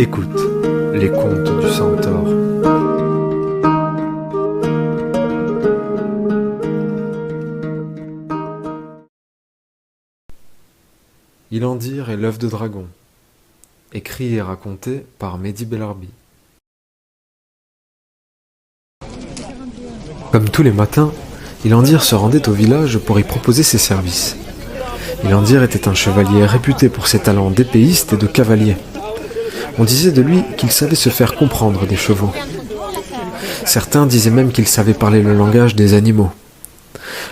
Écoute les contes du centaure. Ilandir et l'œuf de dragon. Écrit et raconté par Mehdi Belarbi. Comme tous les matins, Ilandir se rendait au village pour y proposer ses services. Ilandir était un chevalier réputé pour ses talents d'épéiste et de cavalier. On disait de lui qu'il savait se faire comprendre des chevaux. Certains disaient même qu'il savait parler le langage des animaux.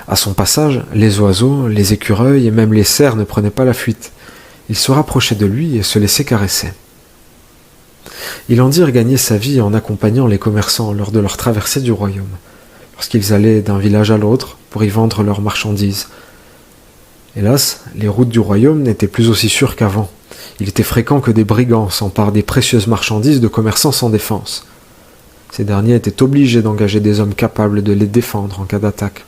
À son passage, les oiseaux, les écureuils et même les cerfs ne prenaient pas la fuite. Ils se rapprochaient de lui et se laissaient caresser. Ilandir gagnait sa vie en accompagnant les commerçants lors de leur traversée du royaume, lorsqu'ils allaient d'un village à l'autre pour y vendre leurs marchandises. Hélas, les routes du royaume n'étaient plus aussi sûres qu'avant. Il était fréquent que des brigands s'emparent des précieuses marchandises de commerçants sans défense. Ces derniers étaient obligés d'engager des hommes capables de les défendre en cas d'attaque.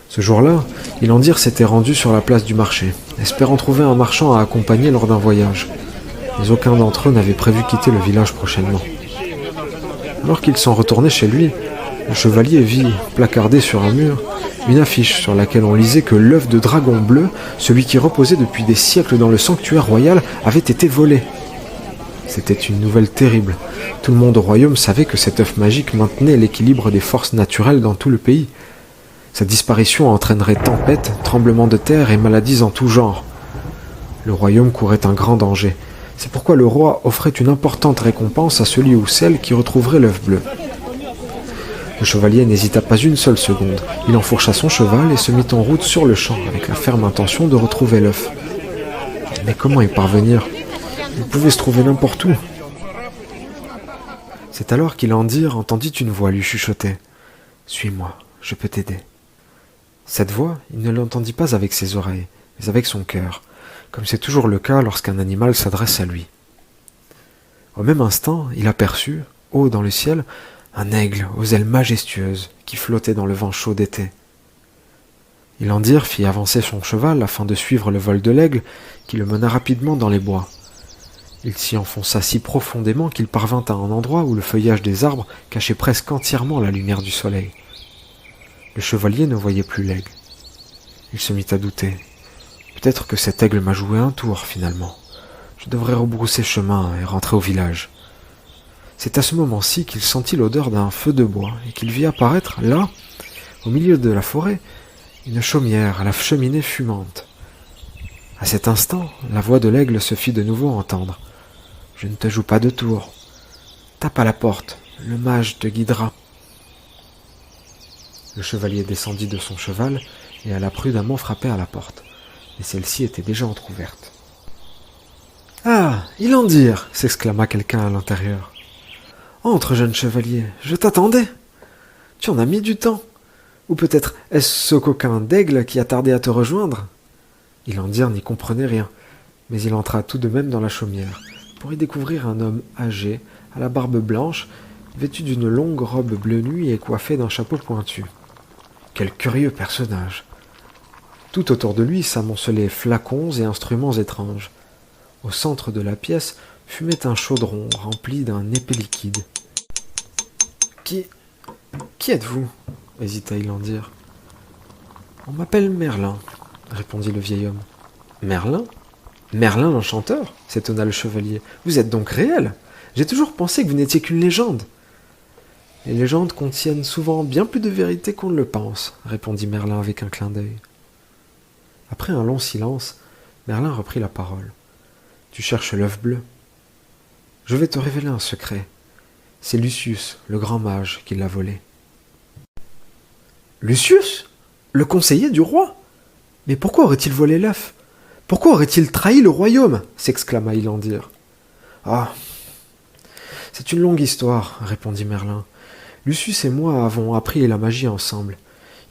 Ce jour-là, Ilandir s'était rendu sur la place du marché, espérant trouver un marchand à accompagner lors d'un voyage. Mais aucun d'entre eux n'avait prévu quitter le village prochainement. Alors qu'il s'en retournait chez lui, le chevalier vit, placardé sur un mur, une affiche sur laquelle on lisait que l'œuf de dragon bleu, celui qui reposait depuis des siècles dans le sanctuaire royal, avait été volé. C'était une nouvelle terrible. Tout le monde au royaume savait que cet œuf magique maintenait l'équilibre des forces naturelles dans tout le pays. Sa disparition entraînerait tempêtes, tremblements de terre et maladies en tout genre. Le royaume courait un grand danger. C'est pourquoi le roi offrait une importante récompense à celui ou celle qui retrouverait l'œuf bleu. Le chevalier n'hésita pas une seule seconde. Il enfourcha son cheval et se mit en route sur le champ avec la ferme intention de retrouver l'œuf. Mais comment y parvenir? Il pouvait se trouver n'importe où. C'est alors qu'Ilandir entendit une voix lui chuchoter. « Suis-moi, je peux t'aider. » Cette voix, il ne l'entendit pas avec ses oreilles, mais avec son cœur, comme c'est toujours le cas lorsqu'un animal s'adresse à lui. Au même instant, il aperçut, haut dans le ciel, un aigle aux ailes majestueuses qui flottait dans le vent chaud d'été. Ilandir fit avancer son cheval afin de suivre le vol de l'aigle qui le mena rapidement dans les bois. Il s'y enfonça si profondément qu'il parvint à un endroit où le feuillage des arbres cachait presque entièrement la lumière du soleil. Le chevalier ne voyait plus l'aigle. Il se mit à douter. Peut-être que cet aigle m'a joué un tour finalement. Je devrais rebrousser chemin et rentrer au village. C'est à ce moment-ci qu'il sentit l'odeur d'un feu de bois et qu'il vit apparaître, là, au milieu de la forêt, une chaumière à la cheminée fumante. À cet instant, la voix de l'aigle se fit de nouveau entendre. « Je ne te joue pas de tour. Tape à la porte, le mage te guidera. » Le chevalier descendit de son cheval et alla prudemment frapper à la porte. Mais celle-ci était déjà entr'ouverte. « Ah, Ilandir !» s'exclama quelqu'un à l'intérieur. « Entre, jeune chevalier, je t'attendais. Tu en as mis du temps. Ou peut-être est-ce ce coquin d'aigle qui a tardé à te rejoindre ?» Ilandir n'y comprenait rien, mais il entra tout de même dans la chaumière, pour y découvrir un homme âgé, à la barbe blanche, vêtu d'une longue robe bleu nuit et coiffé d'un chapeau pointu. Quel curieux personnage! Tout autour de lui s'amoncelaient flacons et instruments étranges. Au centre de la pièce fumait un chaudron rempli d'un épais liquide. « Qui êtes-vous » hésita Ilandir. « On m'appelle Merlin, » répondit le vieil homme. « Merlin? Merlin l'enchanteur » s'étonna le chevalier. « Vous êtes donc réel? J'ai toujours pensé que vous n'étiez qu'une légende. » « Les légendes contiennent souvent bien plus de vérité qu'on ne le pense, » répondit Merlin avec un clin d'œil. Après un long silence, Merlin reprit la parole. « Tu cherches l'œuf bleu. Je vais te révéler un secret. C'est Lucius, le grand mage, qui l'a volé. »« Lucius? Le conseiller du roi? Mais pourquoi aurait-il volé l'œuf? Pourquoi aurait-il trahi le royaume ?» s'exclama Ilandir. « Ah, c'est une longue histoire, » répondit Merlin. « Lucius et moi avons appris la magie ensemble.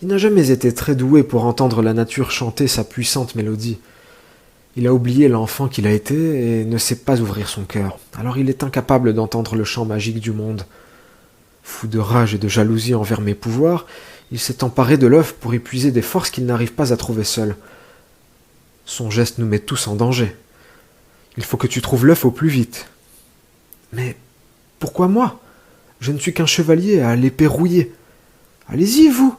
Il n'a jamais été très doué pour entendre la nature chanter sa puissante mélodie. Il a oublié l'enfant qu'il a été et ne sait pas ouvrir son cœur. Alors il est incapable d'entendre le chant magique du monde. Fou de rage et de jalousie envers mes pouvoirs, il s'est emparé de l'œuf pour épuiser des forces qu'il n'arrive pas à trouver seul. Son geste nous met tous en danger. Il faut que tu trouves l'œuf au plus vite. » »« Mais pourquoi moi ? Je ne suis qu'un chevalier à l'épée rouillée. »« Allez-y, vous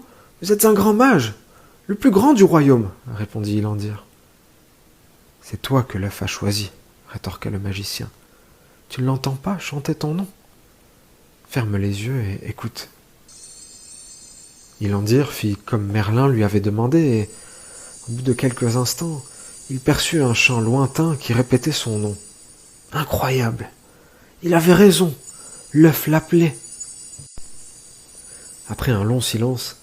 êtes un grand mage, le plus grand du royaume, » répondit Ilandir. « C'est toi que l'œuf a choisi, » rétorqua le magicien. « Tu ne l'entends pas chanter ton nom ? Ferme les yeux et écoute. » Ilandir fit comme Merlin lui avait demandé et, au bout de quelques instants, il perçut un chant lointain qui répétait son nom. Incroyable ! Il avait raison, l'œuf l'appelait. Après un long silence,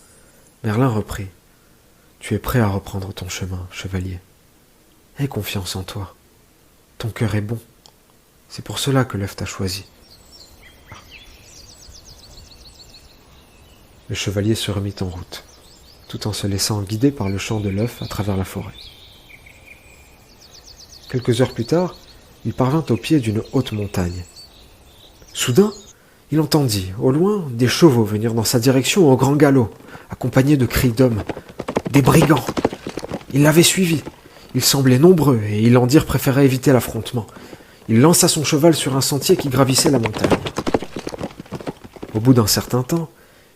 Merlin reprit. « Tu es prêt à reprendre ton chemin, chevalier. Aie confiance en toi. Ton cœur est bon. C'est pour cela que l'œuf t'a choisi. » Le chevalier se remit en route, tout en se laissant guider par le chant de l'œuf à travers la forêt. Quelques heures plus tard, il parvint au pied d'une haute montagne. Soudain, il entendit, au loin, des chevaux venir dans sa direction au grand galop, accompagnés de cris d'hommes. Des brigands. Il l'avait suivi. Ils semblaient nombreux et Ilandir préférait éviter l'affrontement. Il lança son cheval sur un sentier qui gravissait la montagne. Au bout d'un certain temps,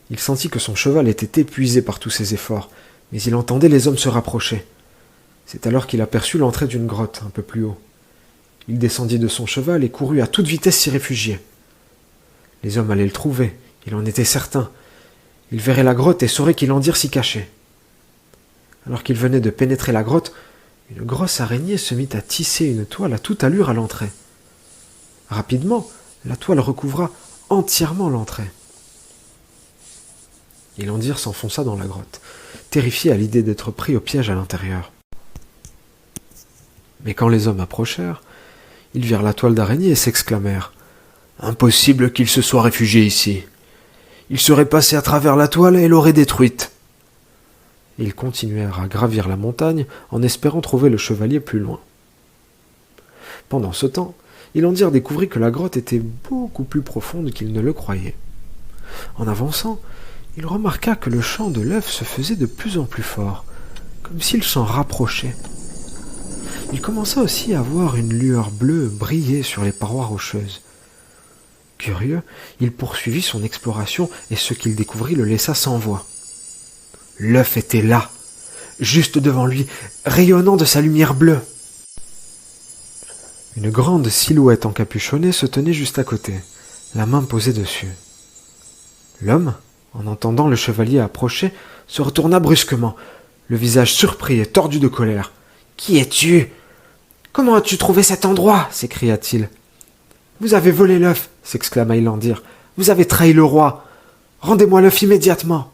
il sentit que son cheval était épuisé par tous ses efforts, mais il entendait les hommes se rapprocher. C'est alors qu'il aperçut l'entrée d'une grotte un peu plus haut. Il descendit de son cheval et courut à toute vitesse s'y réfugier. Les hommes allaient le trouver, il en était certain. Ils verraient la grotte et sauraient qu'Ilandir s'y cachait. Alors qu'il venait de pénétrer la grotte, une grosse araignée se mit à tisser une toile à toute allure à l'entrée. Rapidement, la toile recouvra entièrement l'entrée. Ilandir s'enfonça dans la grotte, terrifié à l'idée d'être pris au piège à l'intérieur. Mais quand les hommes approchèrent, ils virent la toile d'araignée et s'exclamèrent « Impossible qu'il se soit réfugié ici. Il serait passé à travers la toile et l'aurait détruite. » Et ils continuèrent à gravir la montagne en espérant trouver le chevalier plus loin. Pendant ce temps, Ilandir découvrit que la grotte était beaucoup plus profonde qu'il ne le croyait. En avançant, il remarqua que le chant de l'œuf se faisait de plus en plus fort, comme s'il s'en rapprochait. Il commença aussi à voir une lueur bleue briller sur les parois rocheuses. Curieux, il poursuivit son exploration et ce qu'il découvrit le laissa sans voix. L'œuf était là, juste devant lui, rayonnant de sa lumière bleue. Une grande silhouette encapuchonnée se tenait juste à côté, la main posée dessus. L'homme, en entendant le chevalier approcher, se retourna brusquement, le visage surpris et tordu de colère. « Qui es-tu ? Comment as-tu trouvé cet endroit ?» s'écria-t-il. « Vous avez volé l'œuf !» s'exclama Ilandir. « Vous avez trahi le roi. Rendez-moi l'œuf immédiatement. »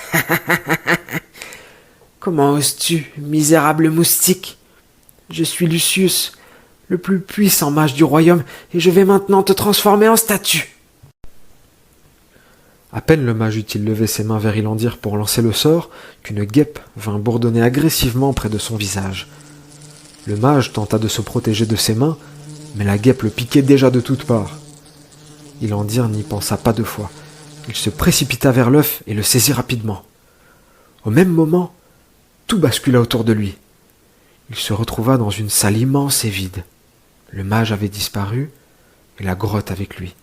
« Comment oses-tu, misérable moustique ? Je suis Lucius, le plus puissant mage du royaume, et je vais maintenant te transformer en statue. » À peine le mage eut-il levé ses mains vers Ilandir pour lancer le sort, qu'une guêpe vint bourdonner agressivement près de son visage. Le mage tenta de se protéger de ses mains, mais la guêpe le piquait déjà de toutes parts. Ilandir n'y pensa pas deux fois. Il se précipita vers l'œuf et le saisit rapidement. Au même moment, tout bascula autour de lui. Il se retrouva dans une salle immense et vide. Le mage avait disparu, et la grotte avec lui.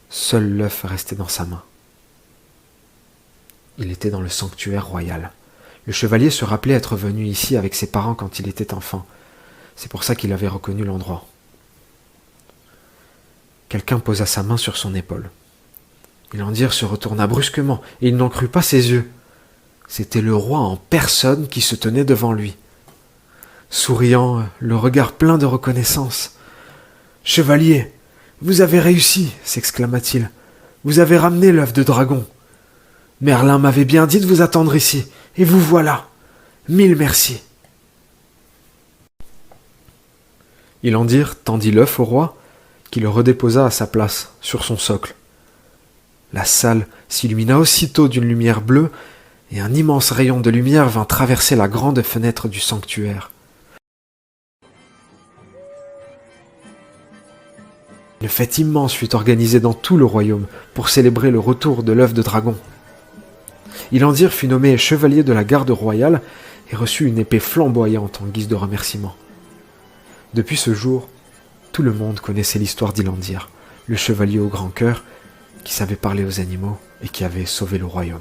Seul l'œuf restait dans sa main. Il était dans le sanctuaire royal. Le chevalier se rappelait être venu ici avec ses parents quand il était enfant. C'est pour ça qu'il avait reconnu l'endroit. Quelqu'un posa sa main sur son épaule. Ilandir se retourna brusquement, et il n'en crut pas ses yeux. C'était le roi en personne qui se tenait devant lui. Souriant, le regard plein de reconnaissance. « Chevalier, vous avez réussi !» s'exclama-t-il. « Vous avez ramené l'œuf de dragon. Merlin m'avait bien dit de vous attendre ici, et vous voilà. Mille merci. » Ilandir tendit l'œuf au roi, qui le redéposa à sa place, sur son socle. La salle s'illumina aussitôt d'une lumière bleue, et un immense rayon de lumière vint traverser la grande fenêtre du sanctuaire. Une fête immense fut organisée dans tout le royaume pour célébrer le retour de l'œuf de dragon. Ilandir fut nommé chevalier de la garde royale et reçut une épée flamboyante en guise de remerciement. Depuis ce jour, tout le monde connaissait l'histoire d'Ilandir, le chevalier au grand cœur qui savait parler aux animaux et qui avait sauvé le royaume.